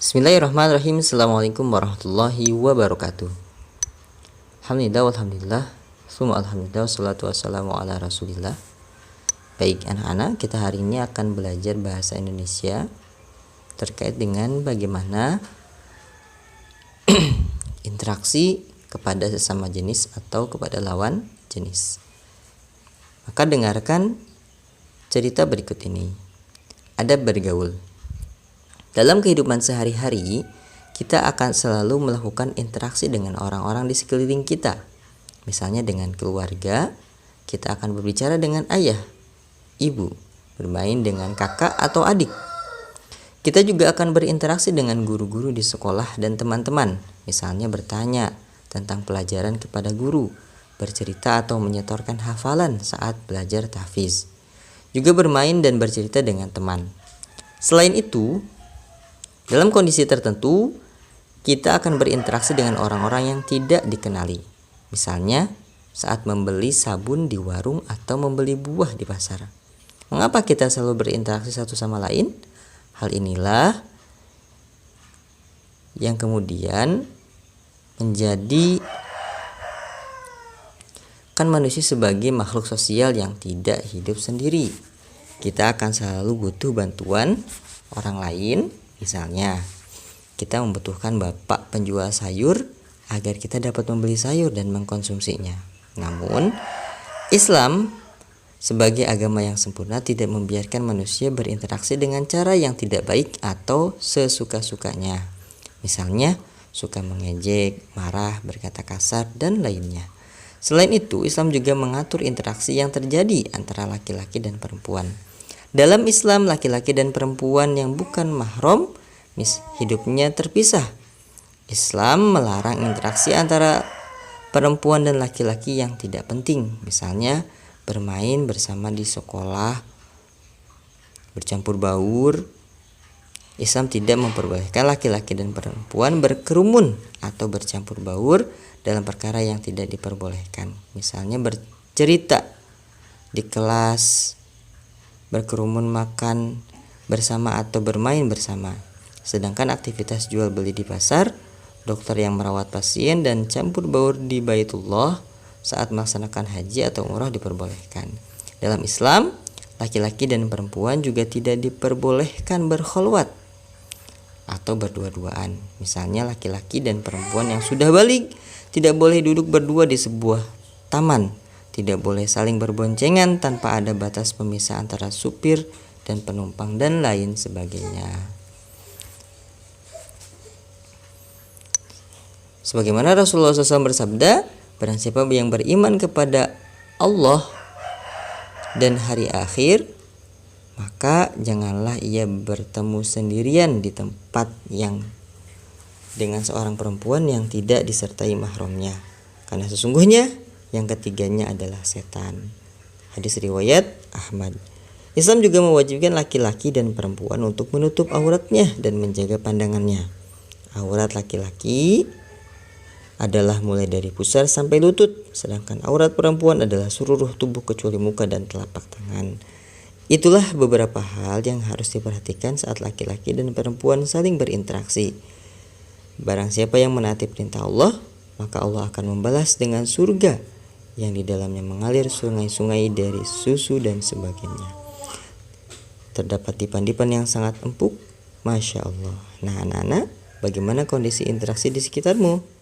Bismillahirrahmanirrahim. Assalamualaikum warahmatullahi wabarakatuh. Alhamdulillah, summa alhamdulillah, wassalatu wassalamu ala rasulillah. Baik anak-anak, kita hari ini akan belajar bahasa Indonesia terkait dengan bagaimana interaksi kepada sesama jenis atau kepada lawan jenis. Maka dengarkan cerita berikut ini. Adab bergaul. Dalam kehidupan sehari-hari, kita akan selalu melakukan interaksi dengan orang-orang di sekeliling kita. Misalnya dengan keluarga, kita akan berbicara dengan ayah, ibu, bermain dengan kakak atau adik. Kita juga akan berinteraksi dengan guru-guru di sekolah dan teman-teman. Misalnya bertanya tentang pelajaran kepada guru, bercerita atau menyetorkan hafalan saat belajar tahfiz. Juga bermain dan bercerita dengan teman. Selain itu, dalam kondisi tertentu, kita akan berinteraksi dengan orang-orang yang tidak dikenali. Misalnya, saat membeli sabun di warung atau membeli buah di pasar. Mengapa kita selalu berinteraksi satu sama lain? Hal inilah yang kemudian menjadi manusia sebagai makhluk sosial yang tidak hidup sendiri. Kita akan selalu butuh bantuan orang lain. Misalnya, kita membutuhkan bapak penjual sayur agar kita dapat membeli sayur dan mengkonsumsinya. Namun, Islam sebagai agama yang sempurna tidak membiarkan manusia berinteraksi dengan cara yang tidak baik atau sesuka-sukanya. Misalnya, suka mengejek, marah, berkata kasar, dan lainnya. Selain itu, Islam juga mengatur interaksi yang terjadi antara laki-laki dan perempuan. Dalam Islam, laki-laki dan perempuan yang bukan mahram hidupnya terpisah. Islam melarang interaksi antara perempuan dan laki-laki yang tidak penting. Misalnya, bermain bersama di sekolah, bercampur baur. Islam tidak memperbolehkan laki-laki dan perempuan berkerumun atau bercampur baur dalam perkara yang tidak diperbolehkan. Misalnya bercerita di kelas, berkerumun makan bersama atau bermain bersama. Sedangkan aktivitas jual beli di pasar, dokter yang merawat pasien, dan campur baur di Baitullah saat melaksanakan haji atau umrah diperbolehkan. Dalam Islam, laki-laki dan perempuan juga tidak diperbolehkan berkholwat atau berdua-duaan. Misalnya laki-laki dan perempuan yang sudah balik tidak boleh duduk berdua di sebuah taman. Tidak boleh saling berboncengan tanpa ada batas pemisah antara supir dan penumpang dan lain sebagainya. Sebagaimana Rasulullah SAW bersabda, barang siapa yang beriman kepada Allah dan hari akhir, maka janganlah ia bertemu sendirian di tempat yang dengan seorang perempuan yang tidak disertai mahramnya, karena sesungguhnya yang ketiganya adalah setan. Hadis riwayat Ahmad. Islam juga mewajibkan laki-laki dan perempuan untuk menutup auratnya dan menjaga pandangannya. Aurat laki-laki adalah mulai dari pusar sampai lutut, sedangkan aurat perempuan adalah seluruh tubuh kecuali muka dan telapak tangan. Itulah beberapa hal yang harus diperhatikan saat laki-laki dan perempuan saling berinteraksi. Barang siapa yang menaati perintah Allah, maka Allah akan membalas dengan surga yang di dalamnya mengalir sungai-sungai dari susu dan sebagainya. Terdapat dipan-dipan yang sangat empuk, Masya Allah. Nah anak-anak, bagaimana kondisi interaksi di sekitarmu?